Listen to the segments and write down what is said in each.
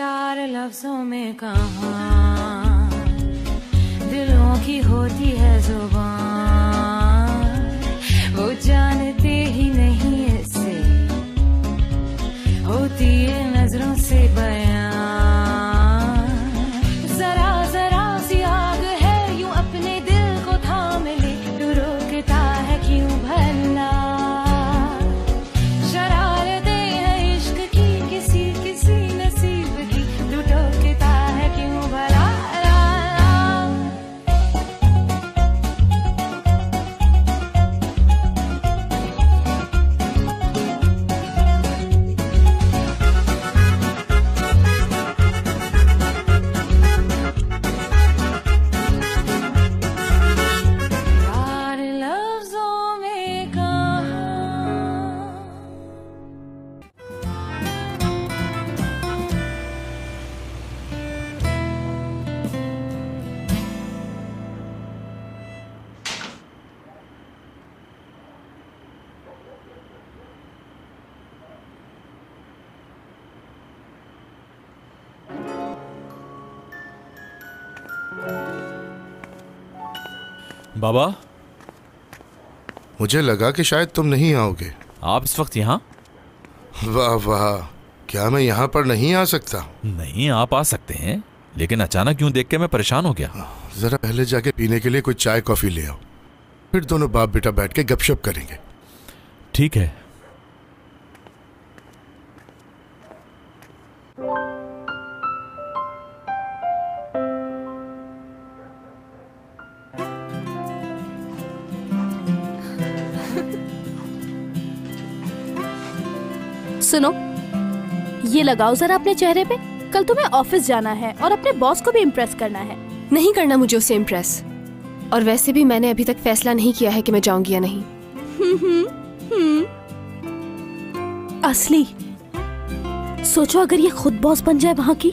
यार लफ्जों में कहाँ दिलों की होती है जुबान, वो जानते ही नहीं इससे होती है नजरों से बयां। जरा जरा सी आग है यूं अपने दिल को थाम ले, तू रोकता है क्यों भला? बाबा, मुझे लगा कि शायद तुम नहीं आओगे। आप इस वक्त यहाँ? वाह वाह, क्या मैं यहाँ पर नहीं आ सकता? नहीं, आप आ सकते हैं, लेकिन अचानक क्यों देख के मैं परेशान हो गया। जरा पहले जाके पीने के लिए कोई चाय कॉफी ले आओ, फिर दोनों बाप बेटा बैठ के गपशप करेंगे। ठीक है। सुनो, ये लगाओ जरा अपने चेहरे पे। कल तुम्हें ऑफिस जाना है और अपने बॉस को भी इम्प्रेस करना है। नहीं करना मुझे उसे इम्प्रेस, और वैसे भी मैंने अभी तक फैसला नहीं किया है कि मैं जाऊंगी या नहीं। असली सोचो, अगर ये खुद बॉस बन जाए वहाँ की,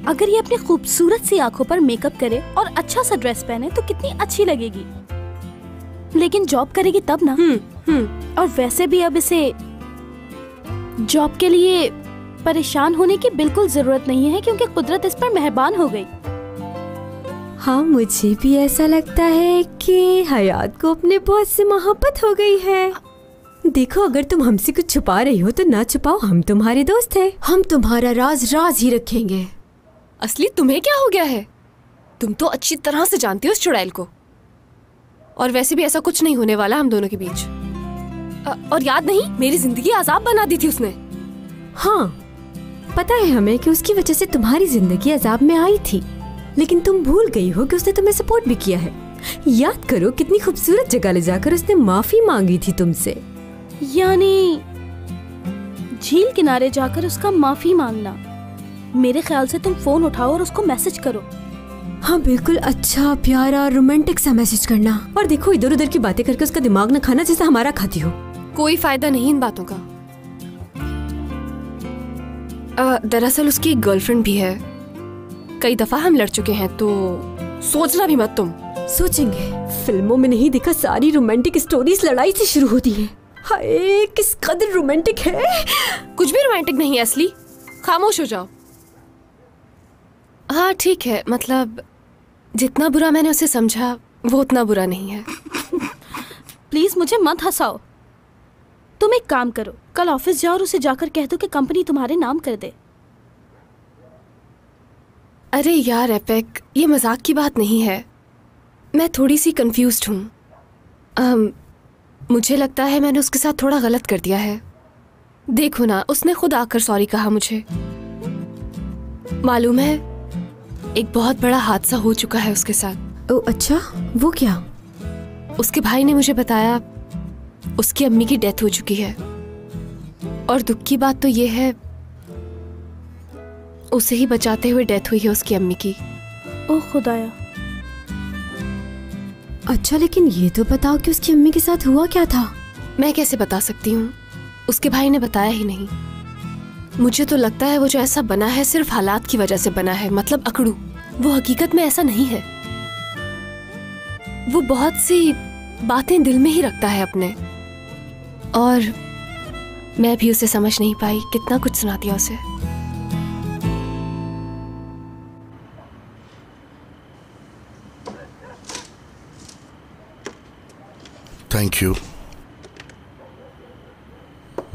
अगर ये अपनी खूबसूरत सी आंखों पर मेकअप करे और अच्छा सा ड्रेस पहने तो कितनी अच्छी लगेगी। लेकिन जॉब करेगी तब ना। और वैसे भी अब इसे जॉब के लिए परेशान होने की बिल्कुल जरूरत नहीं है, क्योंकि कुदरत इस पर मेहरबान हो गई। हाँ, मुझे भी ऐसा लगता है कि हयात को अपने बॉस से मोहब्बत हो गई है। देखो, अगर तुम हमसे कुछ छुपा रही हो तो ना छुपाओ, हम तुम्हारे दोस्त हैं। हम तुम्हारा राज राज ही रखेंगे। असली तुम्हें क्या हो गया है? तुम तो अच्छी तरह से जानती हो उस चुड़ैल को, और वैसे भी ऐसा कुछ नहीं होने वाला हम दोनों के बीच। और याद नहीं, मेरी जिंदगी अजाब बना दी थी उसने। हाँ, पता है हमें कि उसकी वजह से तुम्हारी जिंदगी अजाब में आई थी, लेकिन तुम भूल गई हो कि उसने तुम्हें सपोर्ट भी किया है। याद करो, कितनी खूबसूरत जगह ले जाकर उसने माफी मांगी थी तुमसे। यानी झील किनारे जाकर उसका माफी मांगना। मेरे ख्याल से तुम फोन उठाओ और उसको मैसेज करो। हाँ बिल्कुल, अच्छा प्यारा रोमांटिक सा मैसेज करना। और देखो, इधर उधर की बातें करके उसका दिमाग न खाना जैसा हमारा खाती हो। कोई फायदा नहीं इन बातों का। दरअसल उसकी एक गर्लफ्रेंड भी है। कई दफा हम लड़ चुके हैं, तो सोचना भी मत तुम। सोचेंगे? फिल्मों में नहीं देखा, सारी रोमांटिक स्टोरीज लड़ाई से शुरू होती है। हाय, किस कदर रोमांटिक है। कुछ भी रोमांटिक नहीं है असली, खामोश हो जाओ। हाँ ठीक है, मतलब जितना बुरा मैंने उसे समझा वो उतना बुरा नहीं है। प्लीज मुझे मत हंसाओ। तुम एक काम करो, कल ऑफिस जाओ और उसे जाकर कह दो कि कंपनी तुम्हारे नाम कर दे। अरे यार एपिक, ये मजाक की बात नहीं है। मैं थोड़ी सी कंफ्यूज्ड हूँ। मुझे लगता है मैंने उसके साथ थोड़ा गलत कर दिया है। देखो ना, उसने खुद आकर सॉरी कहा मुझे। मालूम है, एक बहुत बड़ा हादसा हो चुका है उसके साथ। ओह अच्छा, वो क्या? उसके भाई ने मुझे बताया उसकी अम्मी की डेथ हो चुकी है, और दुख की बात तो ये है उसे ही बचाते हुए डेथ हुई है उसकी अम्मी की। ओह खुदाया। अच्छा, लेकिन ये तो बताओ कि उसकी अम्मी के साथ हुआ क्या था? मैं कैसे बता सकती हूँ, उसके भाई ने बताया ही नहीं। मुझे तो लगता है वो जो ऐसा बना है सिर्फ हालात की वजह से बना है, मतलब अकड़ू। वो हकीकत में ऐसा नहीं है। वो बहुत सी बातें दिल में ही रखता है अपने, और मैं भी उसे समझ नहीं पाई। कितना कुछ सुना दिया उसे। Thank you.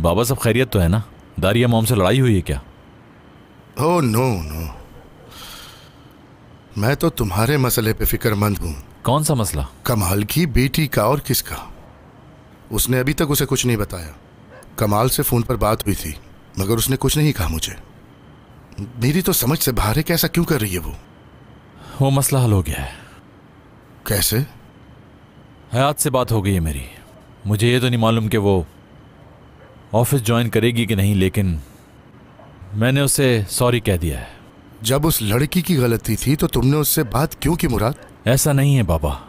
बाबा सब खैरियत तो है ना? दारिया मॉम से लड़ाई हुई है क्या? ओह नो नो, मैं तो तुम्हारे मसले पे फिक्रमंद हूँ। कौन सा मसला? कमाल की बेटी का। और किसका? उसने अभी तक उसे कुछ नहीं बताया। कमाल से फोन पर बात हुई थी मगर उसने कुछ नहीं कहा मुझे। मेरी तो समझ से बाहर है, कैसा क्यों कर रही है वो मसला हल हो गया है। कैसे? हयात से बात हो गई है मेरी। मुझे ये तो नहीं मालूम कि वो ऑफिस ज्वाइन करेगी कि नहीं, लेकिन मैंने उसे सॉरी कह दिया है। जब उस लड़की की गलती थी तो तुमने उससे बात क्यों की मुराद? ऐसा नहीं है बाबा,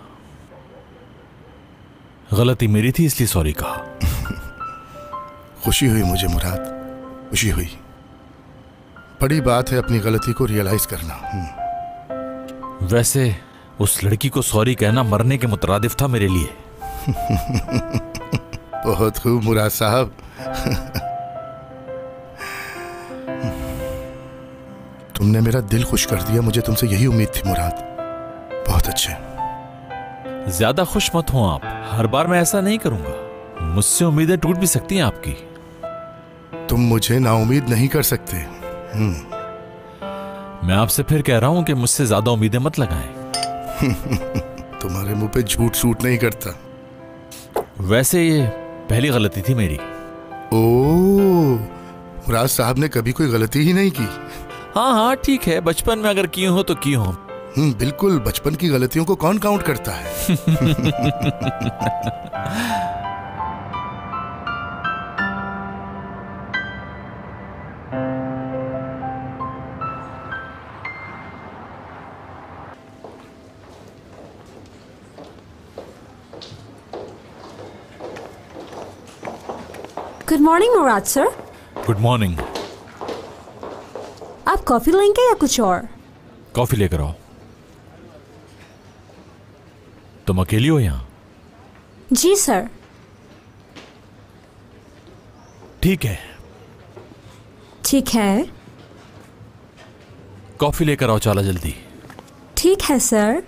गलती मेरी थी इसलिए सॉरी कहा। खुशी हुई मुझे मुराद, खुशी हुई। बड़ी बात है अपनी गलती को रियलाइज करना। वैसे उस लड़की को सॉरी कहना मरने के मुतरादिफ था मेरे लिए। बहुत खूब मुराद साहब। तुमने मेरा दिल खुश कर दिया। मुझे तुमसे यही उम्मीद थी मुराद। बहुत अच्छे। ज्यादा खुश मत हो आप। हर बार मैं ऐसा नहीं करूंगा। मुझसे उम्मीदें टूट भी सकती हैं आपकी। तुम मुझे नाउम्मीद नहीं कर सकते। मैं आपसे फिर कह रहा हूं कि मुझसे ज्यादा उम्मीदें मत लगाएं। तुम्हारे मुंह पे झूठ सूट नहीं करता। वैसे ये पहली गलती थी मेरी। ओह, मुराद साहब ने कभी कोई गलती ही नहीं की? हाँ हाँ ठीक है, बचपन में अगर की हो तो की हो। बिल्कुल, बचपन की गलतियों को कौन काउंट करता है? गुड मॉर्निंग मुराद सर। Good morning. आप कॉफी लेंगे या कुछ और? कॉफी लेकर आओ। तुम अकेली हो यहाँ? जी सर। ठीक है। ठीक है। कॉफी लेकर आओ, चला जल्दी। ठीक है सर।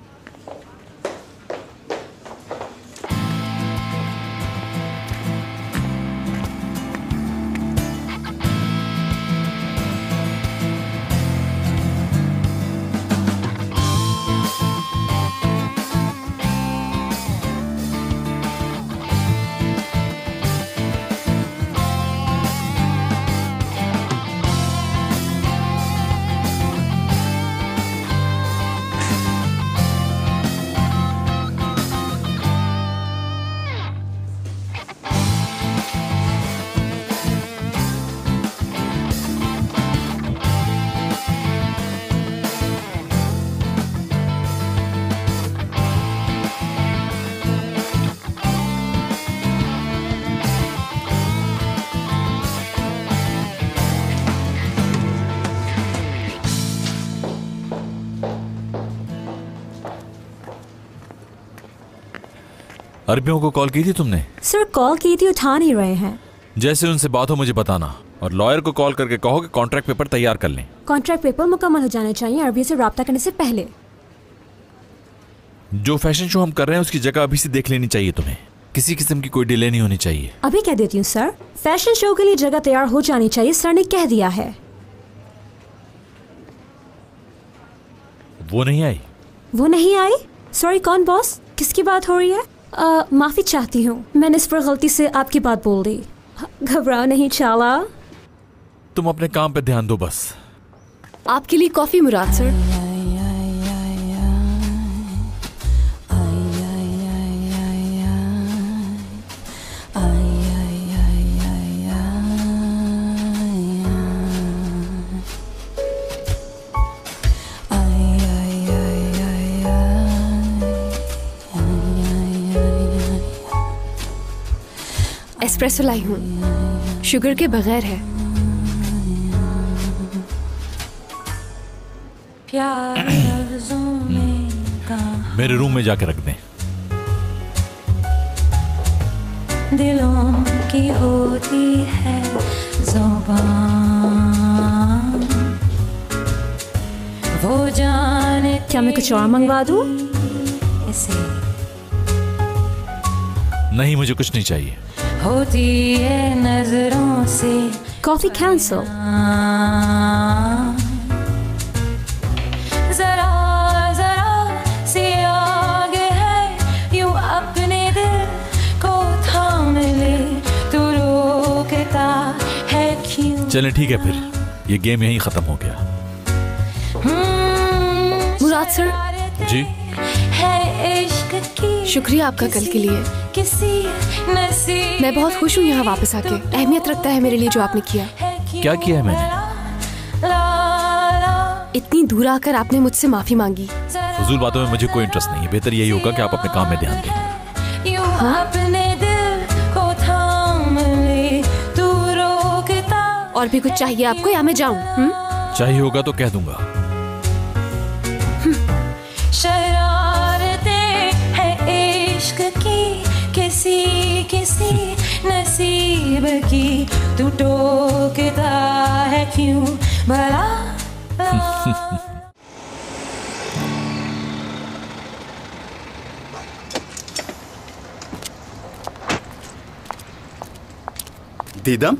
अरबियों को कॉल की थी तुमने? सर कॉल की थी, उठा नहीं रहे हैं। जैसे उनसे बात हो मुझे बताना, और लॉयर को कॉल करके कहो कि कॉन्ट्रैक्ट पेपर तैयार कर लें। कॉन्ट्रैक्ट पेपर मुकम्मल हो जाने चाहिए अरबियों से रब्ता करने से पहले। जो फैशन शो हम कर रहे हैं उसकी जगह अभी से देख लेनी चाहिए तुम्हें। किसी किस्म की कोई डिले नहीं होनी चाहिए। अभी कह देती हूँ सर, फैशन शो के लिए जगह तैयार हो जानी चाहिए, सर ने कह दिया है। वो नहीं आई? वो नहीं आई? सॉरी, कौन बॉस? किसकी बात हो रही है? माफी चाहती हूँ, मैंने इस पर गलती से आपकी बात बोल दी। घबराओ नहीं चाला। तुम अपने काम पे ध्यान दो बस। आपके लिए कॉफी मुराद सर। एस्प्रेसो लाई हूँ, शुगर के बगैर है। मेरे रूम में जाके रख दें। दिलों की होती है ज़ुबान, वो जाने। क्या मैं कुछ और मंगवा दूँ? इसे नहीं, मुझे कुछ नहीं चाहिए। होती है नजरों से कॉफी कैंसिल। जरा जरा सी आगे है यूं अपने दिल को थाम ले, तू रोकता है क्यों। चलें ठीक है, फिर ये गेम यहीं खत्म हो गया। मुराद सर जी, है इश्क की शुक्रिया आपका कल के लिए। किसी नसीब मैं बहुत खुश हूँ यहाँ वापस आके। अहमियत रखता है मेरे लिए जो आपने किया। क्या किया है मैंने? इतनी दूर आकर आपने मुझसे माफी मांगी। फजूल बातों में मुझे कोई इंटरेस्ट नहीं है। बेहतर यही होगा कि आप अपने काम में ध्यान दें। यूं अपने दिल को थाम ले, तू रोकता। और भी कुछ चाहिए आपको या मैं जाऊँ? चाहिए होगा तो कह दूंगा। शरारतें है इश्क की किसी किसी नसीब की, तू टोकता है क्यों भला। दीदम,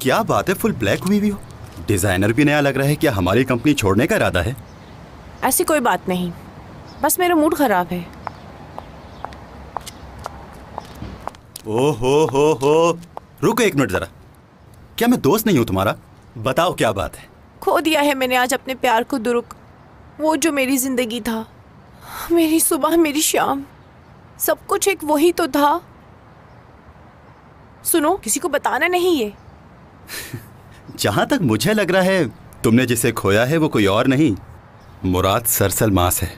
क्या बात है, फुल ब्लैक हुई भी हो। डिजाइनर भी नया लग रहा है। क्या हमारी कंपनी छोड़ने का इरादा है? ऐसी कोई बात नहीं, बस मेरा मूड खराब है। ओ हो, रुको एक मिनट जरा। क्या मैं दोस्त नहीं हूं तुम्हारा? बताओ क्या बात है। खो दिया है मैंने आज अपने प्यार को दुरुक। वो जो मेरी जिंदगी था, मेरी सुबह मेरी शाम, सब कुछ एक वही तो था। सुनो, किसी को बताना नहीं ये। जहां तक मुझे लग रहा है तुमने जिसे खोया है वो कोई और नहीं, मुराद सरसलमास है।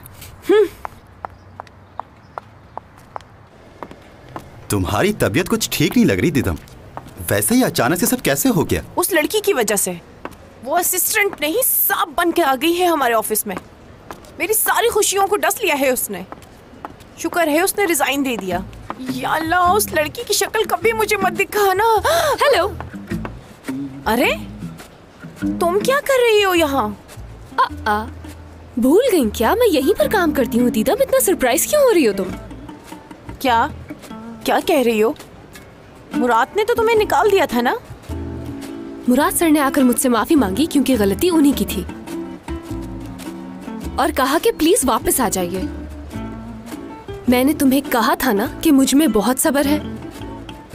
तुम्हारी तबीयत कुछ ठीक नहीं लग रही दीदम। वैसे ही अचानक से सब कैसे हो गया? उस लड़की की वजह से। वो असिस्टेंट नहीं, सांप बन के आ गई है हमारे ऑफिस में। मेरी सारी खुशियों को डस लिया है उसने। शुक्र है उसने रिजाइन दे दिया। या अल्लाह, उस लड़की की शक्ल कभी मुझे मत दिखाना। हेलो, अरे तुम क्या कर रही हो यहाँ? भूल गई क्या मैं यहीं पर काम करती हूँ? दीदम, इतना सरप्राइज क्यों हो रही हो तुम? क्या क्या कह रही हो? मुराद ने तो तुम्हें निकाल दिया था ना? मुराद सर ने आकर मुझसे माफी मांगी क्योंकि गलती उन्हीं की थी, और कहा कि प्लीज वापस आ जाइए। मैंने तुम्हें कहा था ना कि मुझ में बहुत सब्र है,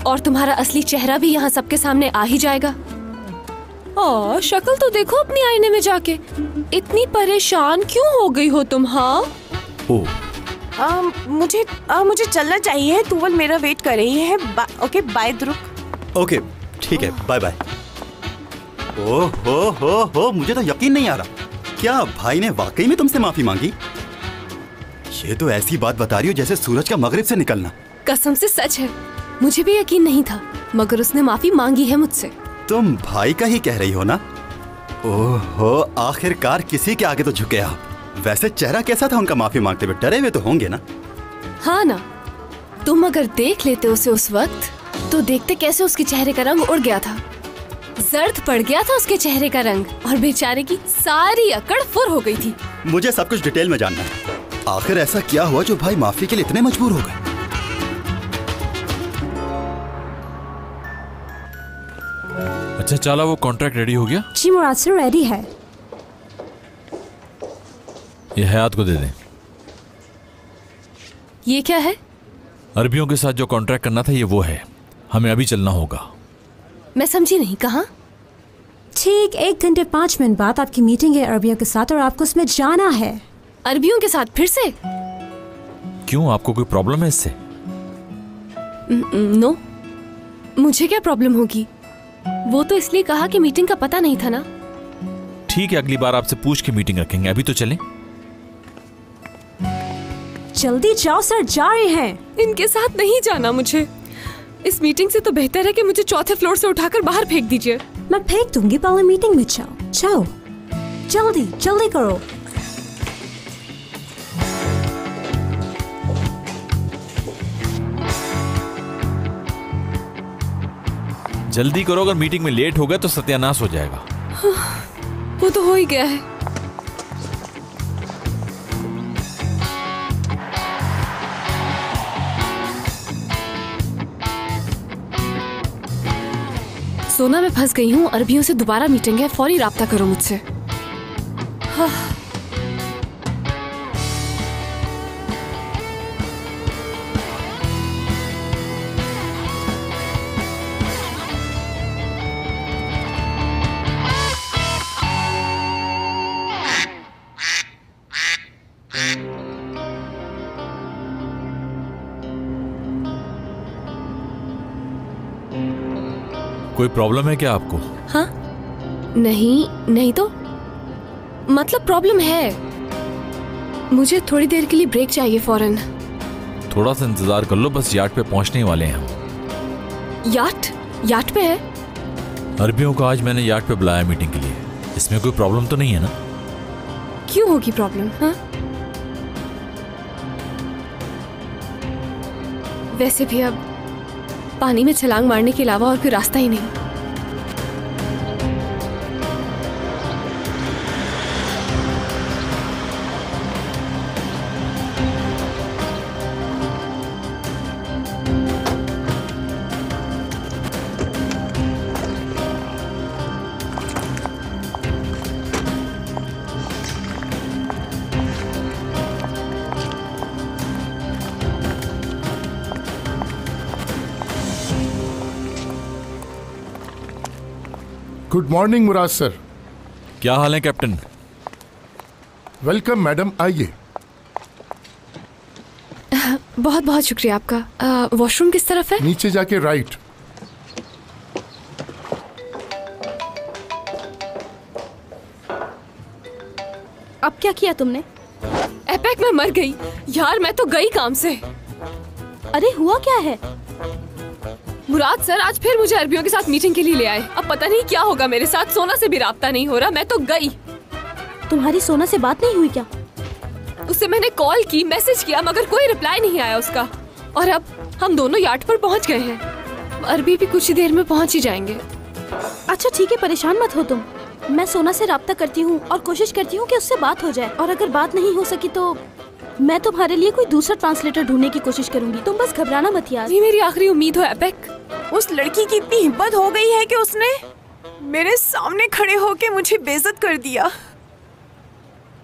और तुम्हारा असली चेहरा भी यहाँ सबके सामने आ ही जाएगा। और शक्ल तो देखो अपनी आईने में जाके। इतनी परेशान क्यों हो गई हो तुम? हाँ, मुझे चलना चाहिए। तुवल मेरा वेट कर रही है। Okay bye दुरुक। ओके ठीक है, बाय बाय। हो, मुझे तो यकीन नहीं आ रहा। क्या भाई ने वाकई में तुमसे माफी मांगी? ये तो ऐसी बात बता रही हो जैसे सूरज का मगरिब से निकलना। कसम से सच है, मुझे भी यकीन नहीं था, मगर उसने माफी मांगी है मुझसे। तुम भाई का ही कह रही हो ना? ओहो, आखिरकार किसी के आगे तो झुके आप। वैसे चेहरा कैसा था उनका माफी मांगते हुए? डरे हुए तो होंगे ना? हाँ ना, तुम अगर देख लेते उसे उस वक्त तो देखते कैसे उसके चेहरे का रंग उड़ गया था। जर्द पड़ गया था उसके चेहरे का रंग, और बेचारे की सारी अकड़ फुर हो गई थी। मुझे सब कुछ डिटेल में जानना है। आखिर ऐसा क्या हुआ जो भाई माफी के लिए इतने मजबूर हो गए? अच्छा चाला, वो कॉन्ट्रैक्ट रेडी हो गया? जी मुराद सर, रेडी है। ये हयात को दे दें। ये क्या है? अरबियों के साथ जो कॉन्ट्रैक्ट करना था ये वो है। हमें अभी चलना होगा। मैं समझी नहीं, कहाँ? ठीक 1 घंटे 5 मिनट बाद आपकी मीटिंग है अरबियों के साथ, और आपको उसमें जाना है। अरबियों के साथ फिर से? क्यों, आपको कोई प्रॉब्लम है इससे? नो, मुझे क्या प्रॉब्लम होगी? वो तो इसलिए कहा कि मीटिंग का पता नहीं था ना। ठीक है, अगली बार आपसे पूछ के मीटिंग रखेंगे। अभी तो चलें। जल्दी जाओ सर, जा रहे हैं। इनके साथ नहीं जाना मुझे। इस मीटिंग से तो बेहतर है कि मुझे 4थे फ्लोर से उठाकर बाहर फेंक दीजिए। मैं फेंक दूंगी, पहले मीटिंग में जाओ। जाओ जल्दी जल्दी करो। जल्दी करो, अगर मीटिंग में लेट हो गए तो सत्यानाश हो जाएगा। वो तो हो ही गया है। सोना, मैं फंस गई हूँ। अरबियों से दोबारा मीटिंग है, फौरी राब्ता करो मुझसे। हाँ। कोई प्रॉब्लम है क्या आपको? हाँ? नहीं तो मतलब प्रॉब्लम है। मुझे थोड़ी देर के लिए ब्रेक चाहिए फौरन। थोड़ा सा इंतजार कर लो, बस यार्ड पे पहुंचने ही वाले हैं हम। यार्ड पे है? अरबियों को आज मैंने यार्ड पे बुलाया मीटिंग के लिए। इसमें कोई प्रॉब्लम तो नहीं है ना? क्यों होगी प्रॉब्लम? हाँ? वैसे भी अब पानी में छलांग मारने के अलावा और कोई रास्ता ही नहीं। गुड मॉर्निंग मुराद सर। क्या हाल है कैप्टन? वेलकम मैडम, आइए। बहुत बहुत शुक्रिया आपका। वॉशरूम किस तरफ है? नीचे जाके राइट। अब क्या किया तुमने? एपेक, मैं मर गई यार। मैं तो गई काम से। अरे हुआ क्या है? मुराद सर आज फिर मुझे अरबियों के साथ मीटिंग के लिए ले आए। अब पता नहीं क्या होगा मेरे साथ। सोना से भी राब्ता नहीं हो रहा। मैं तो गई। तुम्हारी सोना से बात नहीं हुई क्या? उससे मैंने कॉल की, मैसेज किया, मगर कोई रिप्लाई नहीं आया उसका। और अब हम दोनों यार्ड पर पहुंच गए हैं। अरबी भी कुछ ही देर में पहुंच ही जाएंगे। अच्छा ठीक है, परेशान मत हो तुम। मैं सोना से राब्ता करती हूँ और कोशिश करती हूँ कि उससे बात हो जाए। और अगर बात नहीं हो सकी तो मैं तुम्हारे लिए कोई दूसरा ट्रांसलेटर ढूंढने की कोशिश करूंगी। तुम बस घबराना मत यार। ये मेरी आखिरी उम्मीद हो एपेक। उस लड़की की इतनी हिम्मत हो गई है कि उसने मेरे सामने खड़े होके मुझे बेइज्जत कर दिया।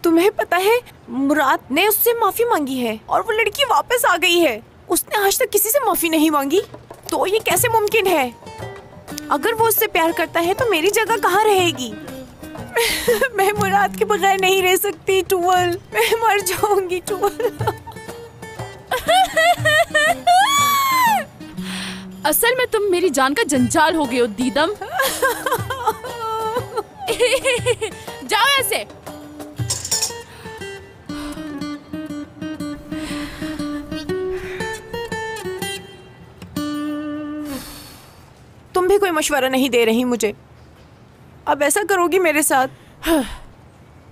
तुम्हें पता है, मुराद ने उससे माफी मांगी है और वो लड़की वापस आ गई है। उसने आज तक किसी से माफी नहीं मांगी, तो ये कैसे मुमकिन है? अगर वो उससे प्यार करता है तो मेरी जगह कहाँ रहेगी? मैं मुराद के बगैर नहीं रह सकती टूवल। मैं मर जाऊंगी टूवल। असल में तुम मेरी जान का जंजाल हो गए हो दीदम। जाओ ऐसे। तुम भी कोई मशवरा नहीं दे रही मुझे। अब ऐसा करोगी मेरे साथ?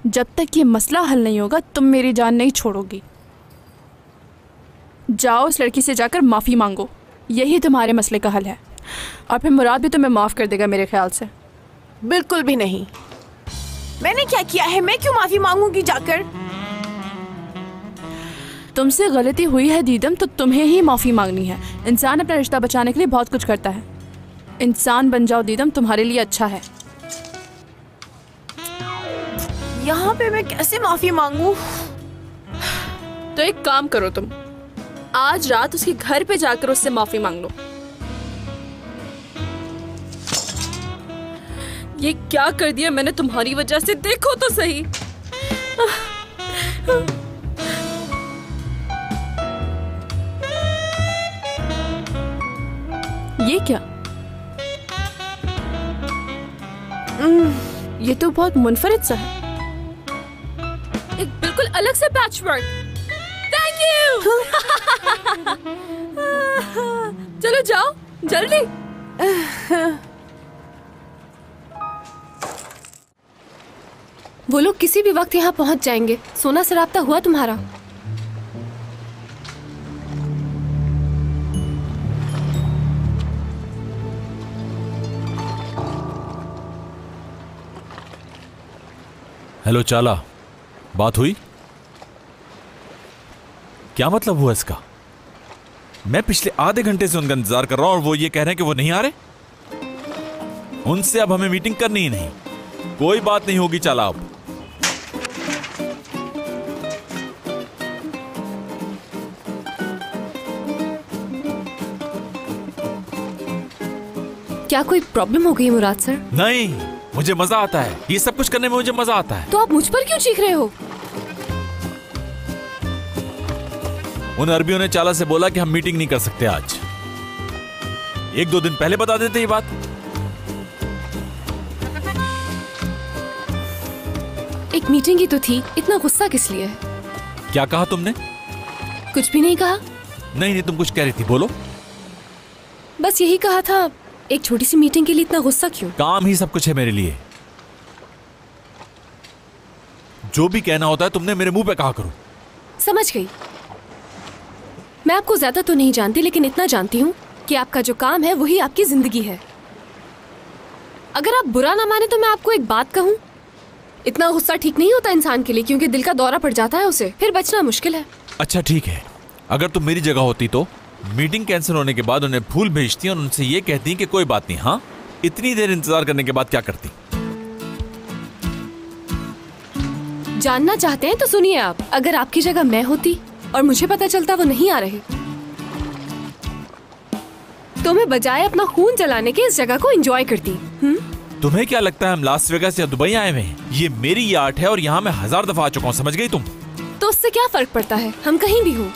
जब तक ये मसला हल नहीं होगा तुम मेरी जान नहीं छोड़ोगी। जाओ उस लड़की से जाकर माफी मांगो, यही तुम्हारे मसले का हल है। और फिर मुराद भी तुम्हें माफ कर देगा मेरे ख्याल से। बिल्कुल भी नहीं। मैंने क्या किया है? मैं क्यों माफी मांगूंगी जाकर? तुमसे गलती हुई है दीदम तो तुम्हें ही माफी मांगनी है। इंसान अपना रिश्ता बचाने के लिए बहुत कुछ करता है। इंसान बन जाओ दीदम, तुम्हारे लिए अच्छा है। यहाँ पे मैं कैसे माफी मांगू? तो एक काम करो, तुम आज रात उसके घर पे जाकर उससे माफी मांग लो। ये क्या कर दिया मैंने तुम्हारी वजह से, देखो तो सही। ये क्या? ये तो बहुत मुनफरिद सा है, एक बिल्कुल अलग सा पैचवर्क। Thank you. चलो जाओ जल्दी। वो लोग किसी भी वक्त यहाँ पहुँच जाएंगे। सोना से राब्ता हुआ तुम्हारा? हेलो चाला, बात हुई? क्या मतलब हुआ इसका? मैं पिछले आधे घंटे से उनका इंतजार कर रहा हूं और वो ये कह रहे हैं कि वो नहीं आ रहे। उनसे अब हमें मीटिंग करनी ही नहीं। कोई बात नहीं होगी, चला अब। क्या कोई प्रॉब्लम हो गई मुराद सर? नहीं, मुझे मजा आता है, ये सब कुछ करने में मुझे मजा आता है। तो आप मुझ पर क्यों चीख रहे हो? उन अरबियों ने चाला से बोला कि हम मीटिंग नहीं कर सकते आज। 1-2 दिन पहले बता देते ये बात। एक मीटिंग ही तो थी, इतना गुस्सा किस लिए? क्या कहा तुमने? कुछ भी नहीं कहा। नहीं, तुम कुछ कह रही थी, बोलो। बस यही कहा था, एक छोटी सी मीटिंग के लिए इतना गुस्सा क्यों? काम ही सब कुछ है मेरे लिए। जो भी कहना होता है तुमने मेरे मुंह पे कहा करो। समझ गई। मैं आपको ज्यादा तो नहीं जानती, लेकिन इतना जानती हूँ कि आपका जो काम है वही आपकी जिंदगी है। अगर आप बुरा ना माने तो मैं आपको एक बात कहूँ, इतना गुस्सा ठीक नहीं होता इंसान के लिए, क्योंकि दिल का दौरा पड़ जाता है उसे, फिर बचना मुश्किल है। अच्छा ठीक है, अगर तुम मेरी जगह होती तो मीटिंग कैंसिल होने के बाद उन्हें फूल भेजती और उनसे ये कहती कि कोई बात नहीं। हाँ, इतनी देर इंतजार करने के बाद क्या करती? जानना चाहते हैं तो सुनिए आप। अगर आपकी जगह मैं होती और मुझे पता चलता वो नहीं आ रहे, तो मैं बजाय अपना खून जलाने के इस जगह को एंजॉय करती। तुम्हें क्या लगता है हम लास वेगास या दुबई आए हुए हैं? ये मेरी आर्ट है और यहाँ मैं 1000 दफा आ चुका हूँ, समझ गई तुम? तो उससे क्या फर्क पड़ता है, हम कहीं भी हो।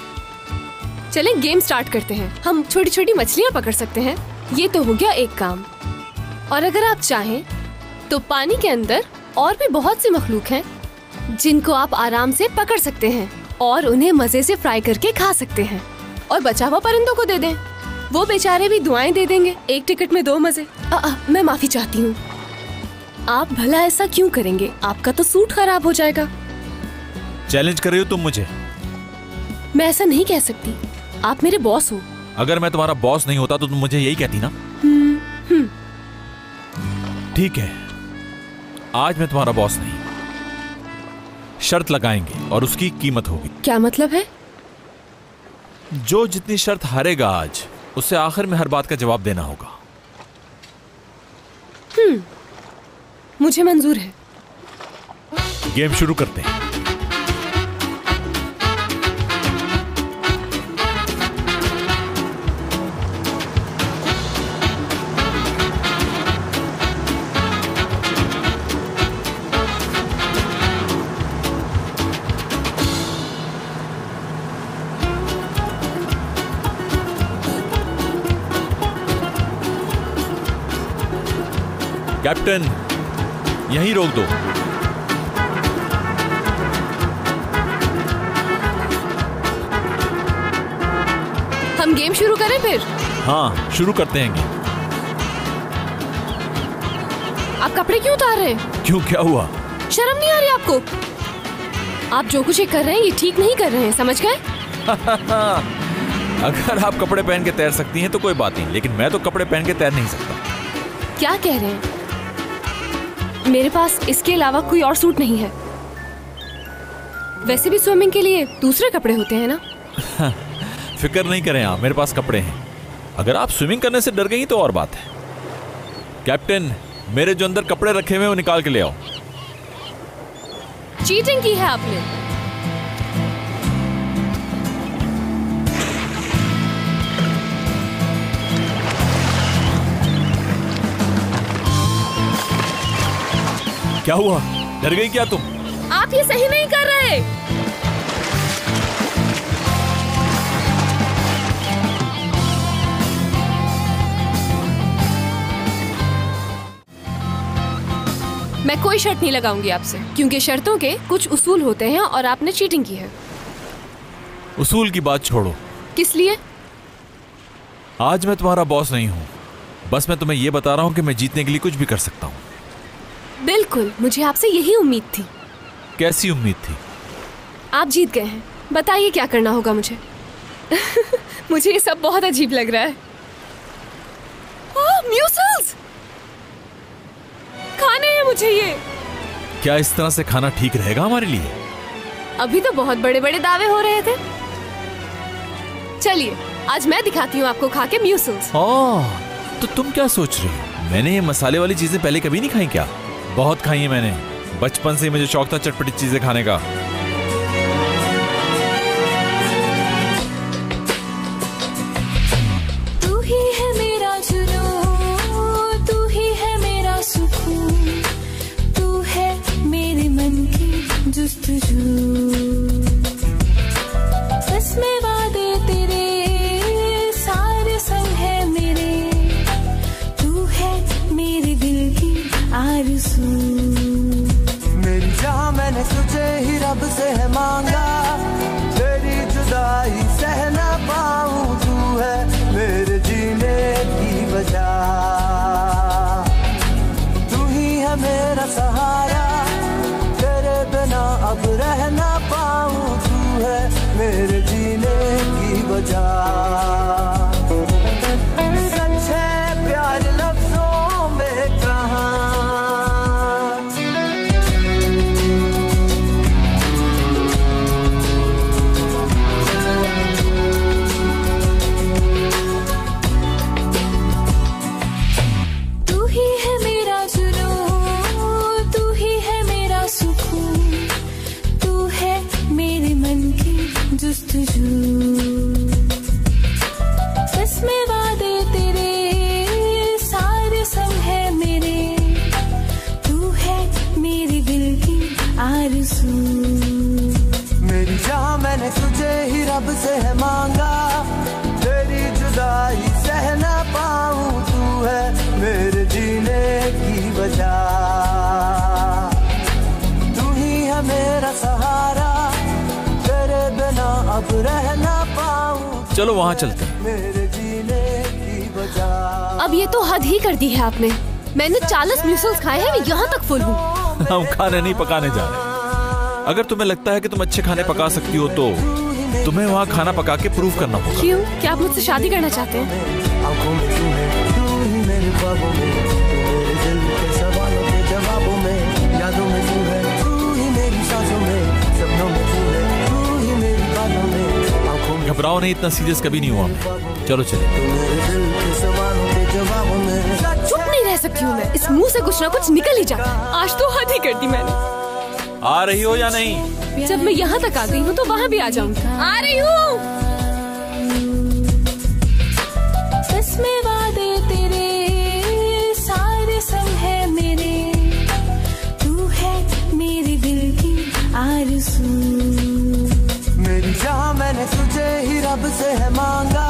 चलें गेम स्टार्ट करते हैं। हम छोटी छोटी मछलियाँ पकड़ सकते हैं, ये तो हो गया एक काम। और अगर आप चाहें तो पानी के अंदर और भी बहुत सी मखलूक हैं जिनको आप आराम से पकड़ सकते हैं और उन्हें मजे से फ्राई करके खा सकते हैं और बचा हुआ परिंदों को दे दें, वो बेचारे भी दुआएं दे देंगे। एक टिकट में 2 मजे। मैं माफी चाहती हूँ। आप भला ऐसा क्यों करेंगे? आपका तो सूट खराब हो जाएगा। चैलेंज कर रही हो तुम मुझे? मैं ऐसा नहीं कह सकती, आप मेरे बॉस हो। अगर मैं तुम्हारा बॉस नहीं होता तो तुम मुझे यही कहती ना? ठीक है, आज मैं तुम्हारा बॉस नहीं। शर्त लगाएंगे और उसकी कीमत होगी। क्या मतलब है? जो जितनी शर्त हारेगा आज, उसे आखिर में हर बात का जवाब देना होगा। मुझे मंजूर है। गेम शुरू करते हैं। कैप्टन, यहीं रोक दो। हम गेम शुरू करें फिर? हाँ, शुरू करते हैं गेम। आप कपड़े क्यों उतार रहे हैं? क्यों, क्या हुआ? शर्म नहीं आ रही आपको? आप जो कुछ ये कर रहे हैं ये ठीक नहीं कर रहे हैं, समझ गए? अगर आप कपड़े पहन के तैर सकती हैं तो कोई बात नहीं, लेकिन मैं तो कपड़े पहन के तैर नहीं सकता। क्या कह रहे हैं? मेरे पास इसके अलावा कोई और सूट नहीं है। वैसे भी स्विमिंग के लिए दूसरे कपड़े होते हैं ना। फिक्र नहीं करें आप, मेरे पास कपड़े हैं। अगर आप स्विमिंग करने से डर गई तो और बात है। कैप्टन, मेरे जो अंदर कपड़े रखे हुए हैं वो निकाल के ले आओ। चीटिंग की है आपने। क्या हुआ, डर गई क्या तुम? आप ये सही नहीं कर रहे। मैं कोई शर्त नहीं लगाऊंगी आपसे, क्योंकि शर्तों के कुछ उसूल होते हैं और आपने चीटिंग की है। उसूल की बात छोड़ो। किस लिए? आज मैं तुम्हारा बॉस नहीं हूं, बस मैं तुम्हें यह बता रहा हूं कि मैं जीतने के लिए कुछ भी कर सकता हूं। बिल्कुल, मुझे आपसे यही उम्मीद थी। कैसी उम्मीद थी? आप जीत गए हैं, बताइए क्या करना होगा मुझे। मुझे ये सब बहुत अजीब लग रहा है। ओह, म्यूसल्स! खाने हैं मुझे ये। क्या इस तरह से खाना ठीक रहेगा हमारे लिए? अभी तो बहुत बड़े बड़े दावे हो रहे थे। चलिए, आज मैं दिखाती हूँ आपको खा के म्यूसल्स। तो तुम क्या सोच रही हो? मैंने ये मसाले वाली चीजें पहले कभी नहीं खाई क्या? बहुत खाई है मैंने, बचपन से मुझे शौक था चटपटी चीजें खाने का। तू ही है मेरा जुनून, तू ही है मेरा सुकून, तू है मेरे मन की जुस्तजू। बस में वादे तेरे सारे संग है मेरे, तू है मेरे दिल की आरज़ू। मेरी जहाँ मैंने तुझे ही रब से है मांगा, तेरी जुदाई सह ना पाऊं, तू है मेरे जीने की वजह। तू ही है मेरा सहारा, तेरे बिना अब रह ना पाऊं, तू है मेरे जीने की वजह। सच है प्यार लफ्जों में कहाँ, तू ही है मेरा जुनून, तू ही है मेरा सुकून, तू है मेरे मन की जुस्तजू। बस में वादे तेरे सारे संग है मेरे, तू है मेरे दिल की आरज़ू। मेरी जहाँ मैंने तुझे ही रब से है मांगा, तेरी जुदाई सह ना पाऊं, तू है मेरे जीने की वजह। तू ही है मेरा सहारा, तेरे बिना अब रह ना पाऊं, चलो वहां चलते हैं। मेरे जीने की वजह। अब ये तो हद ही कर दी है आपने। मैंने 40 म्यूसल्स खाए हैं, मैं यहाँ तक फुल हूँ। हम खाने नहीं पकाने जा रहे। अगर तुम्हें लगता है कि तुम अच्छे खाने पका सकती हो तो तुम्हें वहाँ खाना पका के प्रूव करना होगा। क्यों? क्या आप मुझसे शादी करना चाहते हैं? आंखों में तू है, तू ही मेरे ख्वाबों में, तू मेरे दिल के सवालों के जवाबों में, यादों में तू है, तू ही मेरी सांसों में, सपनों में तू है, तू ही मेरी बातों में, आंखों में। घबराओ नहीं, इतना सीरियस कभी नहीं हुआ। चलो चले। तू मेरे दिल के सवालों के जवाबों में। चुप नहीं रह सकती हूँ मैं, इस मुंह से कुछ ना कुछ निकल ही जाता। आज तो हद ही कर दी मैंने। आ रही हो या नहीं? जब मैं यहाँ तक आ गई हूँ तो वहाँ भी आ जाऊंगी। आ रही हूँ। बस में वादे तेरे सारे संग है मेरे, तू है मेरे दिल की आरज़ू। मेरी जहाँ मैंने तुझे ही रब से है मांगा,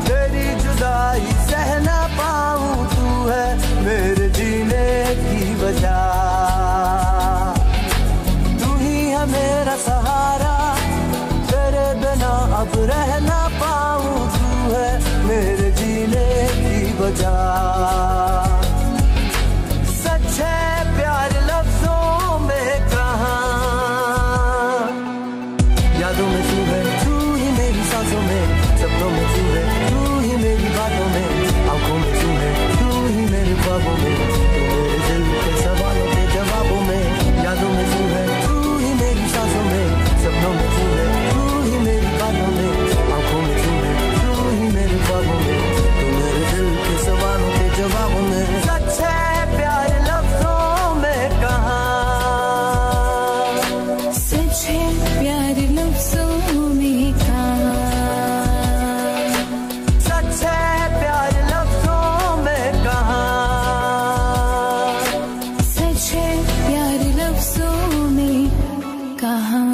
तेरी जुदाई सह ना पाऊं, तू है मेरे जीने की वजह। तू ही है मेरा सहारा, तेरे बिना अब रह ना पाऊं, तू है मेरे जीने की वजह। सच है प्यार लफ्जों में कहाँ, यादों में तू है, तू ही मेरी सांसों में, सपनों में तू है, तू ही मेरी बातों में, आंखों में तू है, तू ही मेरे ख्वाबों में, तू मेरे दिल के सवालों के जवाबों में, यादों में तू है, तू ही मेरी सांसों में, सपनों में तू है, तू ही मेरी बातों में, आंखों में तू है, तू ही मेरे ख्वाबों में, तू मेरे दिल के सवालों के जवाबों में। सच है प्यार लफ्जों में कहाँ, सच है प्यार लफ्जों में कहाँ, सच है प्यार लफ्जों में कहाँ, सच है प्यार लफ्जों में कहाँ।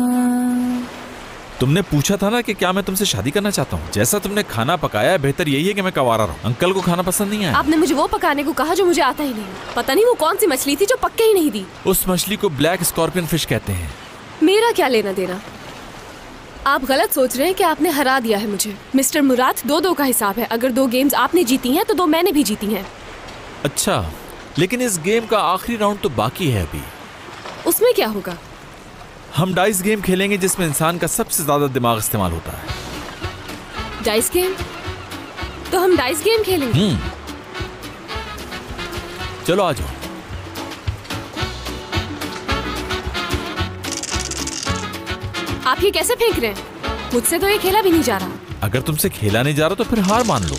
तुमने पूछा था ना कि क्या मैं तुमसे शादी करना चाहता हूँ। जैसा तुमने खाना पकाया है, बेहतर यही है कि मैं कवारा रहूं। अंकल को खाना पसंद नहीं आया। आपने मुझे वो पकाने को कहा जो मुझे आता ही नहीं। पता नहीं वो कौन सी मछली थी जो पक्के ही नहीं दी। उस मछली को ब्लैक स्कॉर्पियन फिश कहते हैं। मेरा क्या लेना देना। आप गलत सोच रहे हैं कि आपने हरा दिया है मुझे। मिस्टर मुराद, 2-2 का हिसाब है। अगर 2 गेम्स आपने जीती हैं तो 2 मैंने भी जीती हैं। अच्छा, लेकिन इस गेम का आखिरी राउंड तो बाकी है अभी। उसमें क्या होगा? हम डाइस गेम खेलेंगे जिसमें इंसान का सबसे ज्यादा दिमाग इस्तेमाल होता है। Dice game? तो हम डाइस गेम खेलेंगे। चलो आ जाओ। आप ये कैसे फेंक रहे हैं? मुझसे तो ये खेला भी नहीं जा रहा। अगर तुमसे खेला नहीं जा रहा तो फिर हार मान लो।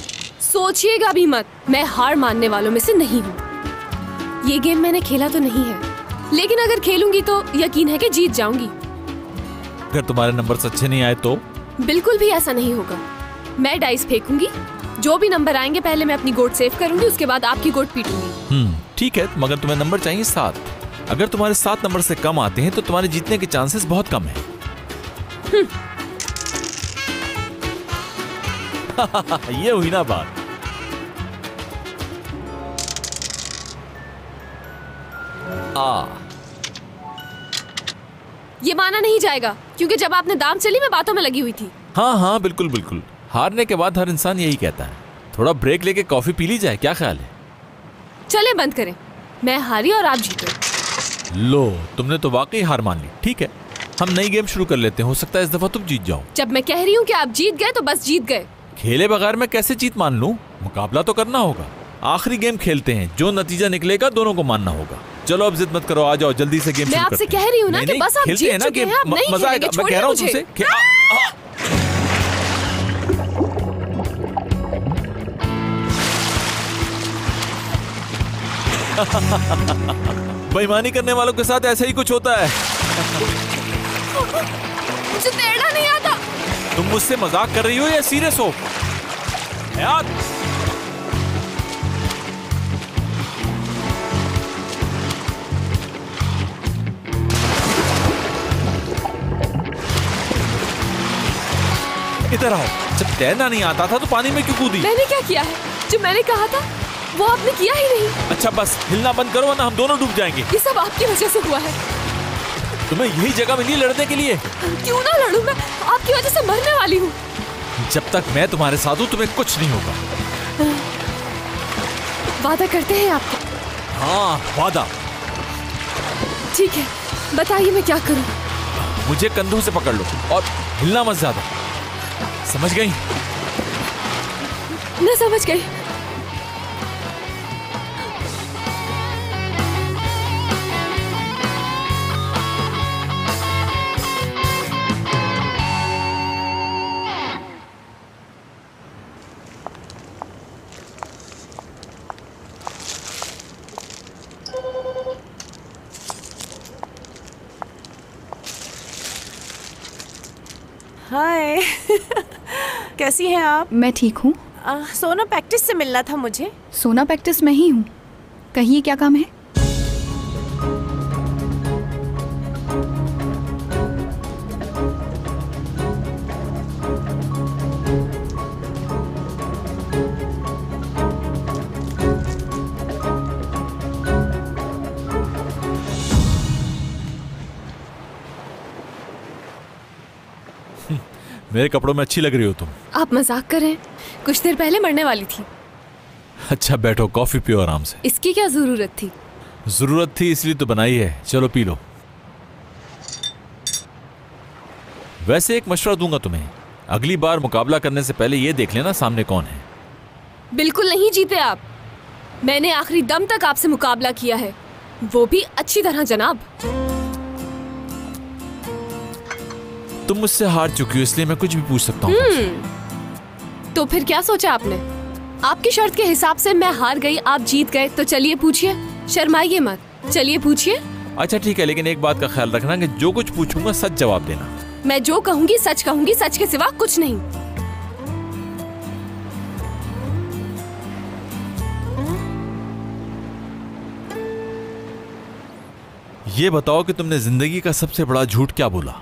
सोचिएगा भी मत, मैं हार मानने वालों में से नहीं हूँ। ये गेम मैंने खेला तो नहीं है, लेकिन अगर खेलूंगी तो यकीन है कि जीत जाऊंगी। अगर तुम्हारे नंबर अच्छे नहीं आए तो? बिल्कुल भी ऐसा नहीं होगा। मैं डाइस फेंकूंगी, जो भी नंबर आएंगे पहले मैं अपनी गोट सेव करूंगी, उसके बाद आपकी गोट पीटूंगी। ठीक है, मगर तुम्हें नंबर चाहिए 7। अगर तुम्हारे 7 नंबर से कम आते हैं तो तुम्हारे जीतने के चांसेस बहुत कम है। ये हुई ना बात। ये माना नहीं जाएगा, क्योंकि जब आपने दाम चली मैं बातों में लगी हुई थी। हाँ, बिल्कुल बिल्कुल। हारने के बाद हर इंसान यही कहता है, थोड़ा ब्रेक लेके कॉफी पी ली जाए, क्या ख्याल है? चले बंद करें, मैं हारी और आप जीते। लो, तुमने तो वाकई हार मान ली। ठीक है, हम नई गेम शुरू कर लेते हैं, हो सकता है इस दफा तुम जीत जाओ। जब मैं कह रही हूँ कि आप जीत गए तो बस जीत गए। खेले बगैर मैं कैसे जीत मान लूं? मुकाबला तो करना होगा। आखिरी गेम खेलते हैं, जो नतीजा निकलेगा दोनों को मानना होगा। चलो अब जिद मत करो, आ जाओ जल्दी से गेम शुरू करते हैं। मैं आपसे कह रही हूँ ना कि बस आप जीत चुके हैं, आप नहीं मजा आएगा। मैं कह रहा हूँ तुमसे बेईमानी करने वालों के साथ ऐसा ही कुछ होता है। मुझे तैरना नहीं आता। तुम मुझसे मजाक कर रही हो या सीरियस हो? हयात, इधर आओ। जब तैरना नहीं आता था तो पानी में क्यों कूदी? मैंने क्या किया है? जो मैंने कहा था वो आपने किया ही नहीं। अच्छा बस हिलना बंद करो वरना हम दोनों डूब जाएंगे। ये सब आपकी वजह से हुआ है। तुम्हें यही जगह मिली लड़ने के लिए? क्यों ना लड़ूं, मैं आपकी वजह से मरने वाली हूँ। जब तक मैं तुम्हारे साथ हूँ तुम्हें कुछ नहीं होगा। वादा करते हैं आप? हाँ, वादा। ठीक है, बताइए मैं क्या करूँ? मुझे कंधों से पकड़ लो और हिलना मत ज्यादा, समझ गई? मैं समझ गई। हाय। कैसी हैं आप? मैं ठीक हूँ। सोना प्रैक्टिस से मिलना था मुझे। सोना प्रैक्टिस में ही हूँ, कहिए क्या काम है? मेरे कपड़ों में अच्छी लग रही हो तुम। आप मजाक कर रहे हैं? कुछ देर पहले मरने वाली थी। अच्छा बैठो, कॉफी पियो आराम से। इसकी क्या जरूरत थी? जरूरत थी इसलिए तो बनाई है, चलो पी लो। वैसे एक मशवरा दूंगा तुम्हें, अगली बार मुकाबला करने से पहले ये देख लेना सामने कौन है। बिल्कुल नहीं जीते आप। मैंने आखिरी दम तक आपसे मुकाबला किया है, वो भी अच्छी तरह जनाब। तुम मुझसे हार चुकी हो इसलिए मैं कुछ भी पूछ सकता हूँ। तो फिर क्या सोचा आपने? आपकी शर्त के हिसाब से मैं हार गई, आप जीत गए, तो चलिए पूछिए, शर्माइए मत, चलिए पूछिए। अच्छा ठीक है, लेकिन एक बात का ख्याल रखना कि जो कुछ पूछूंगा सच जवाब देना। मैं जो कहूंगी सच के सिवा कुछ नहीं। ये बताओ कि तुमने जिंदगी का सबसे बड़ा झूठ क्या बोला?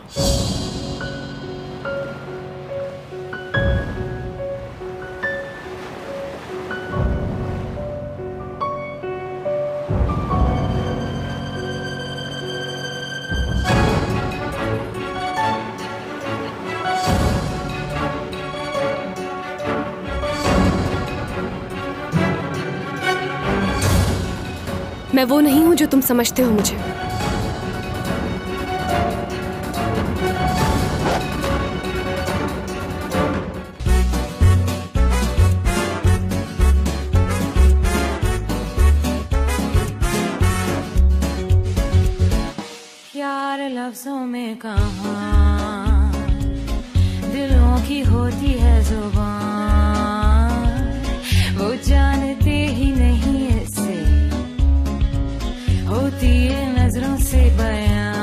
मैं वो नहीं हूं जो तुम समझते हो मुझे। यार लफ्जों में कहाँ दिलों की होती है जुबान, जानते ही नहीं ऐसे होती है नजरों से बयां